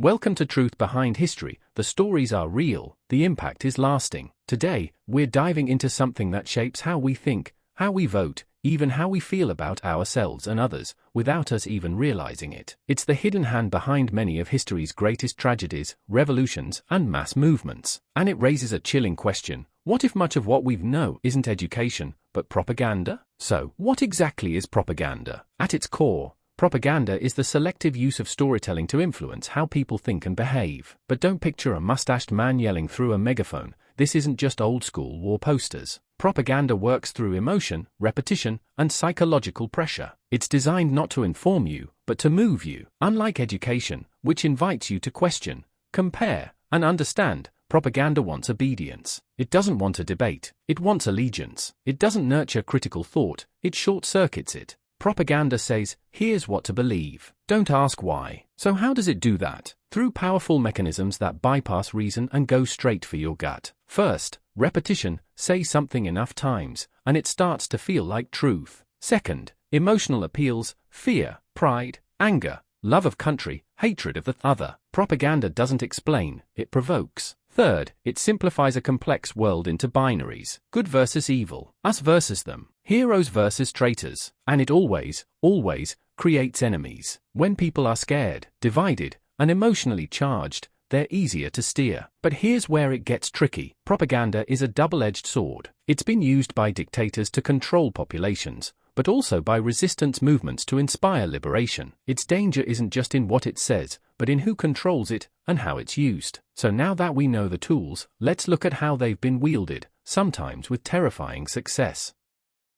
Welcome to Truth Behind History. The stories are real, the impact is lasting. Today, we're diving into something that shapes how we think, how we vote, even how we feel about ourselves and others, without us even realizing it. It's the hidden hand behind many of history's greatest tragedies, revolutions, and mass movements. And it raises a chilling question: what if much of what we know isn't education, but propaganda? So, what exactly is propaganda? At its core, propaganda is the selective use of storytelling to influence how people think and behave. But don't picture a mustached man yelling through a megaphone. This isn't just old-school war posters. Propaganda works through emotion, repetition, and psychological pressure. It's designed not to inform you, but to move you. Unlike education, which invites you to question, compare, and understand, propaganda wants obedience. It doesn't want a debate. It wants allegiance. It doesn't nurture critical thought. It short-circuits it. Propaganda says, here's what to believe. Don't ask why. So how does it do that? Through powerful mechanisms that bypass reason and go straight for your gut. First, repetition. Say something enough times, and it starts to feel like truth. Second, emotional appeals. Fear, pride, anger, love of country, hatred of the other. Propaganda doesn't explain, it provokes. Third, it simplifies a complex world into binaries. Good versus evil. Us versus them. Heroes versus traitors. And it always creates enemies. When people are scared, divided, and emotionally charged, they're easier to steer. But here's where it gets tricky. Propaganda is a double-edged sword. It's been used by dictators to control populations, but also by resistance movements to inspire liberation. Its danger isn't just in what it says, but in who controls it and how it's used. So now that we know the tools, let's look at how they've been wielded, sometimes with terrifying success.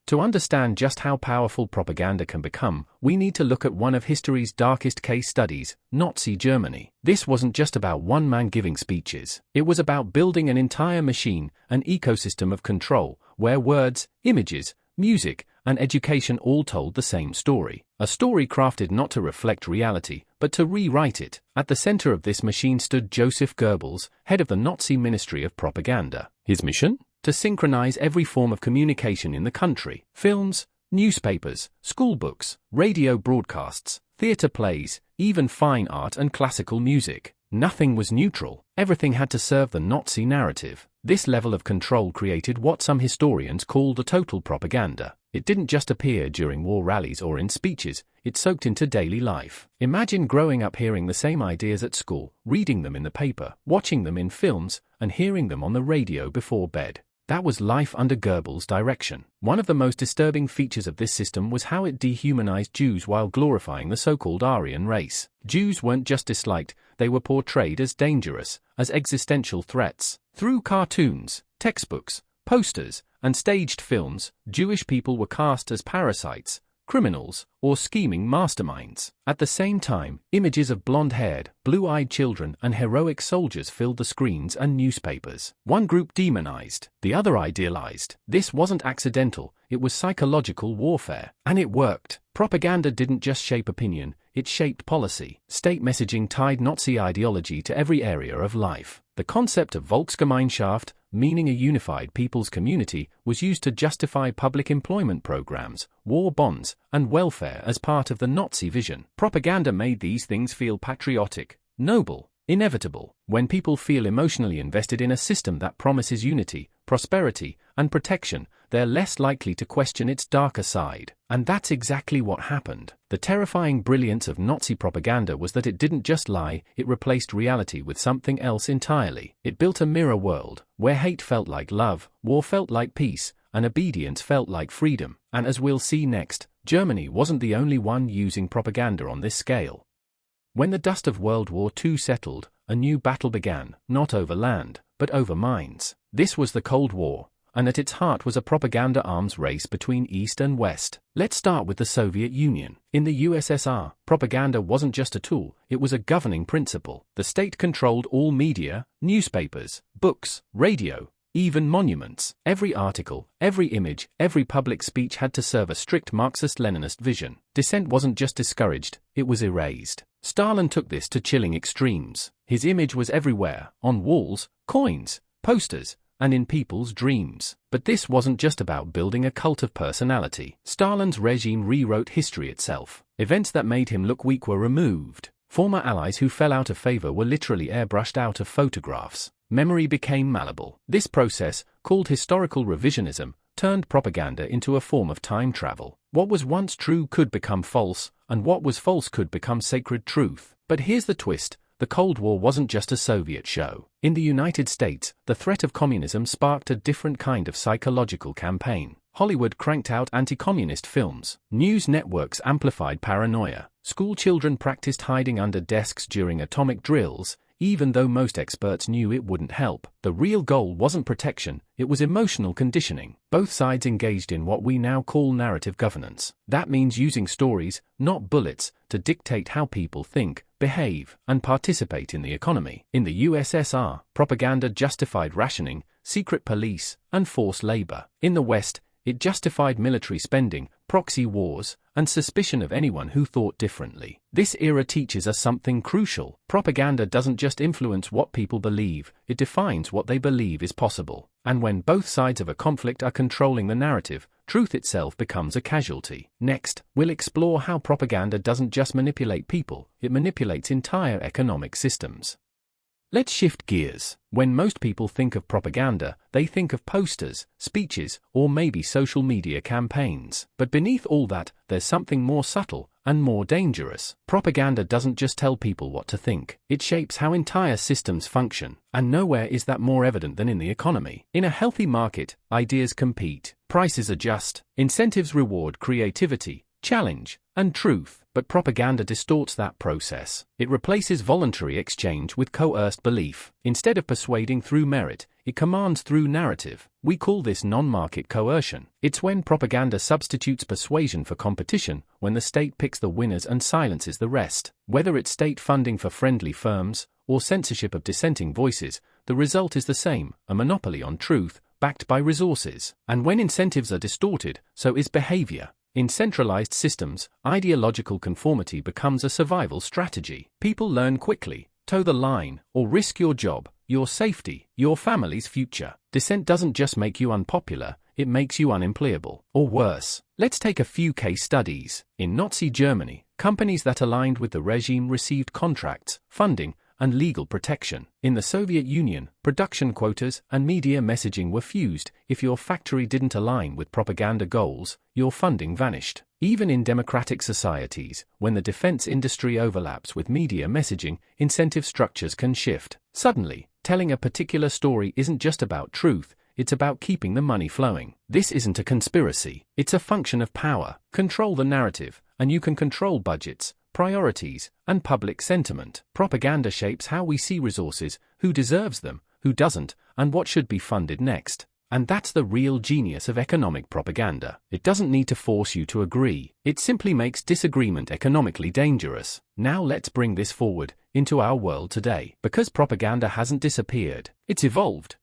To understand just how powerful propaganda can become, we need to look at one of history's darkest case studies, Nazi Germany. This wasn't just about one man giving speeches. It was about building an entire machine, an ecosystem of control, where words, images, music, and education all told the same story. A story crafted not to reflect reality, but to rewrite it. At the center of this machine stood Joseph Goebbels, head of the Nazi Ministry of Propaganda. His mission? To synchronize every form of communication in the country. Films, newspapers, school books, radio broadcasts, theater plays, even fine art and classical music. Nothing was neutral. Everything had to serve the Nazi narrative. This level of control created what some historians call the total propaganda. It didn't just appear during war rallies or in speeches, it soaked into daily life. Imagine growing up hearing the same ideas at school, reading them in the paper, watching them in films, and hearing them on the radio before bed. That was life under Goebbels' direction. One of the most disturbing features of this system was how it dehumanized Jews while glorifying the so-called Aryan race. Jews weren't just disliked, they were portrayed as dangerous, as existential threats. Through cartoons, textbooks, posters, and staged films, Jewish people were cast as parasites, criminals, or scheming masterminds. At the same time, images of blonde-haired, blue-eyed children and heroic soldiers filled the screens and newspapers. One group demonized, the other idealized. This wasn't accidental, it was psychological warfare. And it worked. Propaganda didn't just shape opinion, it shaped policy. State messaging tied Nazi ideology to every area of life. The concept of Volksgemeinschaft, meaning a unified people's community, was used to justify public employment programs, war bonds, and welfare as part of the Nazi vision. Propaganda made these things feel patriotic, noble, inevitable. When people feel emotionally invested in a system that promises unity, prosperity, and protection, they're less likely to question its darker side. And that's exactly what happened. The terrifying brilliance of Nazi propaganda was that it didn't just lie, it replaced reality with something else entirely. It built a mirror world, where hate felt like love, war felt like peace, and obedience felt like freedom. And as we'll see next, Germany wasn't the only one using propaganda on this scale. When the dust of World War II settled, a new battle began, not over land, but over minds. This was the Cold War, and at its heart was a propaganda arms race between East and West. Let's start with the Soviet Union. In the USSR, propaganda wasn't just a tool, it was a governing principle. The state controlled all media, newspapers, books, radio, even monuments. Every article, every image, every public speech had to serve a strict Marxist-Leninist vision. Dissent wasn't just discouraged, it was erased. Stalin took this to chilling extremes. His image was everywhere, on walls, coins, posters, and in people's dreams. But this wasn't just about building a cult of personality. Stalin's regime rewrote history itself. Events that made him look weak were removed. Former allies who fell out of favor were literally airbrushed out of photographs. Memory became malleable. This process, called historical revisionism, turned propaganda into a form of time travel. What was once true could become false, and what was false could become sacred truth. But here's the twist. The Cold War wasn't just a Soviet show. In the United States, the threat of communism sparked a different kind of psychological campaign. Hollywood cranked out anti-communist films. News networks amplified paranoia. School children practiced hiding under desks during atomic drills, even though most experts knew it wouldn't help. The real goal wasn't protection, it was emotional conditioning. Both sides engaged in what we now call narrative governance. That means using stories, not bullets, to dictate how people think, behave, and participate in the economy. In the USSR, propaganda justified rationing, secret police, and forced labor. In the West, it justified military spending, proxy wars, and suspicion of anyone who thought differently. This era teaches us something crucial. Propaganda doesn't just influence what people believe, it defines what they believe is possible. And when both sides of a conflict are controlling the narrative, truth itself becomes a casualty. Next, we'll explore how propaganda doesn't just manipulate people, it manipulates entire economic systems. Let's shift gears. When most people think of propaganda, they think of posters, speeches, or maybe social media campaigns. But beneath all that, there's something more subtle and more dangerous. Propaganda doesn't just tell people what to think, it shapes how entire systems function. And nowhere is that more evident than in the economy. In a healthy market, ideas compete, prices adjust, incentives reward creativity, challenge, and truth. But propaganda distorts that process. It replaces voluntary exchange with coerced belief. Instead of persuading through merit, it commands through narrative. We call this non-market coercion. It's when propaganda substitutes persuasion for competition, when the state picks the winners and silences the rest. Whether it's state funding for friendly firms, or censorship of dissenting voices, the result is the same, a monopoly on truth, backed by resources. And when incentives are distorted, so is behavior. In centralized systems, ideological conformity becomes a survival strategy. People learn quickly, toe the line, or risk your job, your safety, your family's future. Dissent doesn't just make you unpopular, it makes you unemployable. Or worse. Let's take a few case studies. In Nazi Germany, companies that aligned with the regime received contracts, funding, and legal protection. In the Soviet Union, production quotas and media messaging were fused. If your factory didn't align with propaganda goals, your funding vanished. Even in democratic societies, when the defense industry overlaps with media messaging, incentive structures can shift. Suddenly, telling a particular story isn't just about truth, it's about keeping the money flowing. This isn't a conspiracy, it's a function of power. Control the narrative, and you can control budgets, priorities, and public sentiment. Propaganda shapes how we see resources, who deserves them, who doesn't, and what should be funded next. And that's the real genius of economic propaganda. It doesn't need to force you to agree. It simply makes disagreement economically dangerous. Now let's bring this forward into our world today. Because propaganda hasn't disappeared, it's evolved.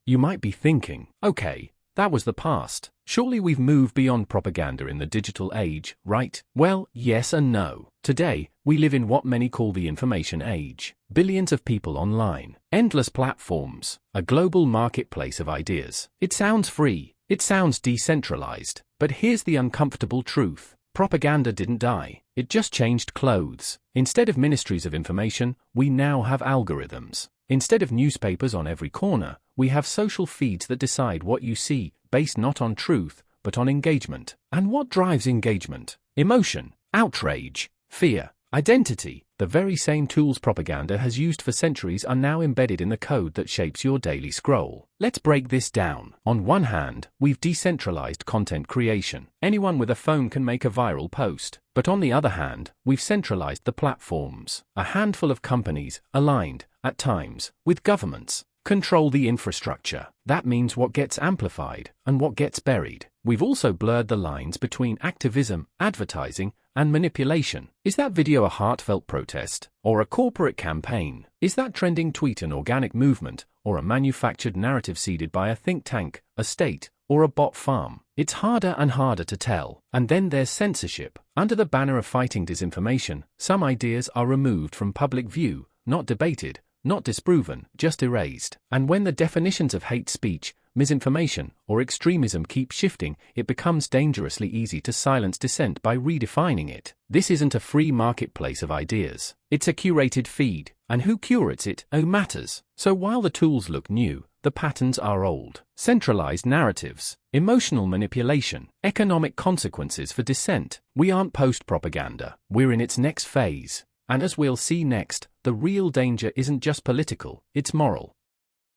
You might be thinking, okay, that was the past. Surely we've moved beyond propaganda in the digital age, right? Well, yes and no. Today, we live in what many call the information age. Billions of people online, endless platforms, a global marketplace of ideas. It sounds free, it sounds decentralized, but here's the uncomfortable truth. Propaganda didn't die, it just changed clothes. Instead of ministries of information, we now have algorithms. Instead of newspapers on every corner, we have social feeds that decide what you see, based not on truth, but on engagement. And what drives engagement? Emotion, outrage, fear, identity. The very same tools propaganda has used for centuries are now embedded in the code that shapes your daily scroll. Let's break this down. On one hand, we've decentralized content creation. Anyone with a phone can make a viral post. But on the other hand, we've centralized the platforms. A handful of companies, aligned, at times, with governments, control the infrastructure. That means what gets amplified and what gets buried. We've also blurred the lines between activism, advertising, and manipulation. Is that video a heartfelt protest, or a corporate campaign? Is that trending tweet an organic movement, or a manufactured narrative seeded by a think tank, a state, or a bot farm? It's harder and harder to tell. And then there's censorship. Under the banner of fighting disinformation, some ideas are removed from public view, not debated, not disproven, just erased. And when the definitions of hate speech, misinformation, or extremism keeps shifting, it becomes dangerously easy to silence dissent by redefining it. This isn't a free marketplace of ideas. It's a curated feed, and who curates it, matters. So while the tools look new, the patterns are old. Centralized narratives, emotional manipulation, economic consequences for dissent. We aren't post-propaganda, we're in its next phase. And as we'll see next, the real danger isn't just political, it's moral.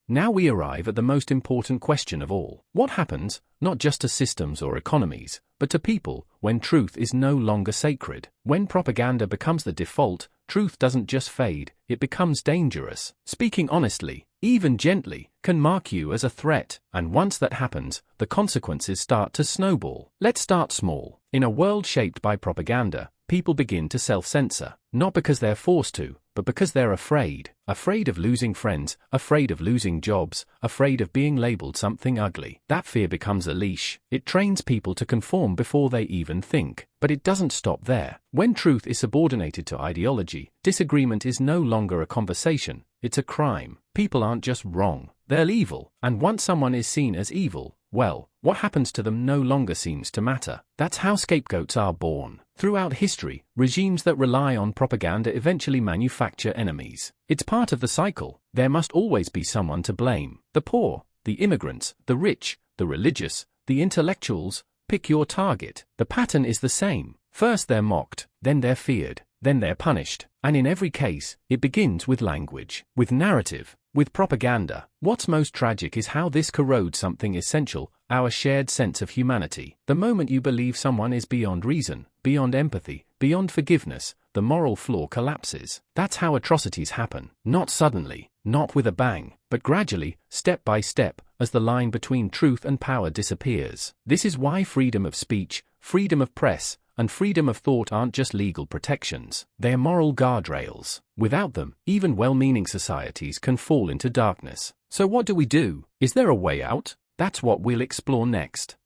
Now we arrive at the most important question of all. What happens, not just to systems or economies, but to people, when truth is no longer sacred? When propaganda becomes the default, truth doesn't just fade, it becomes dangerous. Speaking honestly, even gently, can mark you as a threat, and once that happens, the consequences start to snowball. Let's start small. In a world shaped by propaganda, people begin to self-censor, not because they're forced to, but because they're afraid. Afraid of losing friends, afraid of losing jobs, afraid of being labeled something ugly. That fear becomes a leash. It trains people to conform before they even think. But it doesn't stop there. When truth is subordinated to ideology, disagreement is no longer a conversation, it's a crime. People aren't just wrong, they're evil. And once someone is seen as evil, well, what happens to them no longer seems to matter. That's how scapegoats are born. Throughout history, regimes that rely on propaganda eventually manufacture enemies. It's part of the cycle. There must always be someone to blame. The poor, the immigrants, the rich, the religious, the intellectuals. Pick your target. The pattern is the same. First they're mocked, then they're feared, then they're punished. And in every case, it begins with language, with narrative, with propaganda. What's most tragic is how this corrodes something essential, our shared sense of humanity. The moment you believe someone is beyond reason, beyond empathy, beyond forgiveness, the moral floor collapses. That's how atrocities happen. Not suddenly, not with a bang, but gradually, step by step, as the line between truth and power disappears. This is why freedom of speech, freedom of press, and freedom of thought aren't just legal protections, they're moral guardrails. Without them, even well-meaning societies can fall into darkness. So what do we do? Is there a way out? That's what we'll explore next.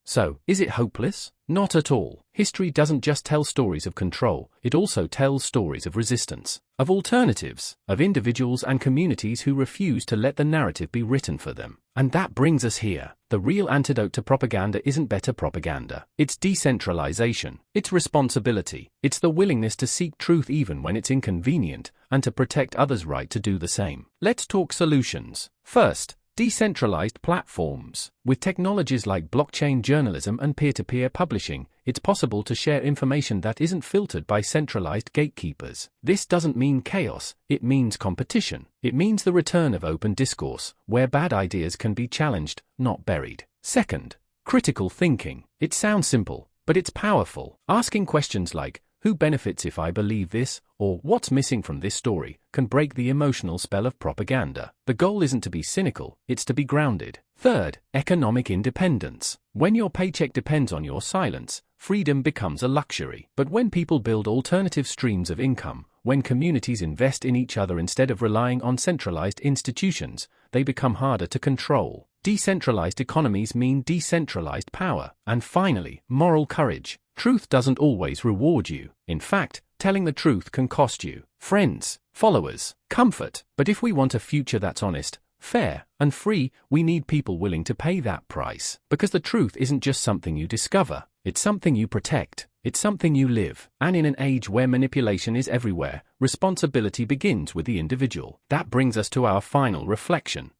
So, is it hopeless? Not at all. History doesn't just tell stories of control, it also tells stories of resistance, of alternatives, of individuals and communities who refuse to let the narrative be written for them. And that brings us here. The real antidote to propaganda isn't better propaganda. It's decentralization. It's responsibility. It's the willingness to seek truth even when it's inconvenient, and to protect others' right to do the same. Let's talk solutions. First, decentralized platforms. With technologies like blockchain journalism and peer-to-peer publishing, it's possible to share information that isn't filtered by centralized gatekeepers. This doesn't mean chaos, it means competition. It means the return of open discourse, where bad ideas can be challenged, not buried. Second, critical thinking. It sounds simple, but it's powerful. Asking questions like, who benefits if I believe this, or what's missing from this story, can break the emotional spell of propaganda. The goal isn't to be cynical, it's to be grounded. Third, economic independence. When your paycheck depends on your silence, freedom becomes a luxury. But when people build alternative streams of income, when communities invest in each other instead of relying on centralized institutions, they become harder to control. Decentralized economies mean decentralized power. And finally, moral courage. Truth doesn't always reward you. In fact, telling the truth can cost you friends, followers, comfort. But if we want a future that's honest, fair, and free, we need people willing to pay that price. Because the truth isn't just something you discover, it's something you protect, it's something you live. And in an age where manipulation is everywhere, responsibility begins with the individual. That brings us to our final reflection.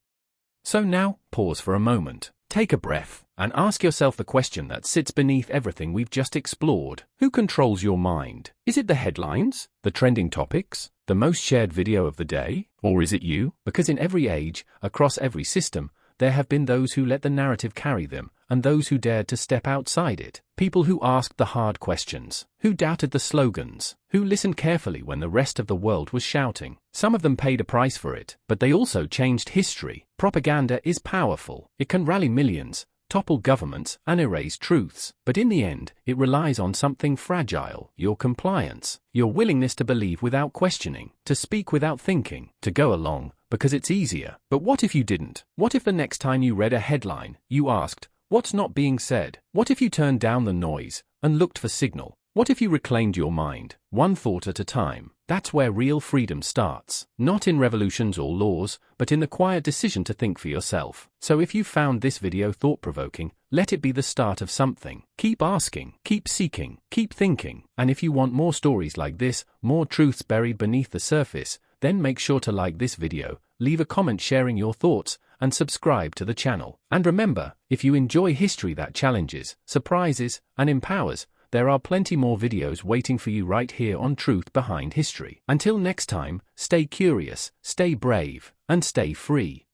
So now, pause for a moment. Take a breath, and ask yourself the question that sits beneath everything we've just explored. Who controls your mind? Is it the headlines? The trending topics? The most shared video of the day? Or is it you? Because in every age, across every system, there have been those who let the narrative carry them, and those who dared to step outside it. People who asked the hard questions, who doubted the slogans, who listened carefully when the rest of the world was shouting. Some of them paid a price for it, but they also changed history. Propaganda is powerful. It can rally millions, topple governments, and erase truths. But in the end, it relies on something fragile: your compliance, your willingness to believe without questioning, to speak without thinking, to go along because it's easier. But what if you didn't? What if the next time you read a headline, you asked, what's not being said? What if you turned down the noise and looked for signal? What if you reclaimed your mind, one thought at a time? That's where real freedom starts. Not in revolutions or laws, but in the quiet decision to think for yourself. So if you found this video thought-provoking, let it be the start of something. Keep asking, keep seeking, keep thinking. And if you want more stories like this, more truths buried beneath the surface, then make sure to like this video, leave a comment sharing your thoughts, and subscribe to the channel. And remember, if you enjoy history that challenges, surprises, and empowers, there are plenty more videos waiting for you right here on Truth Behind History. Until next time, stay curious, stay brave, and stay free.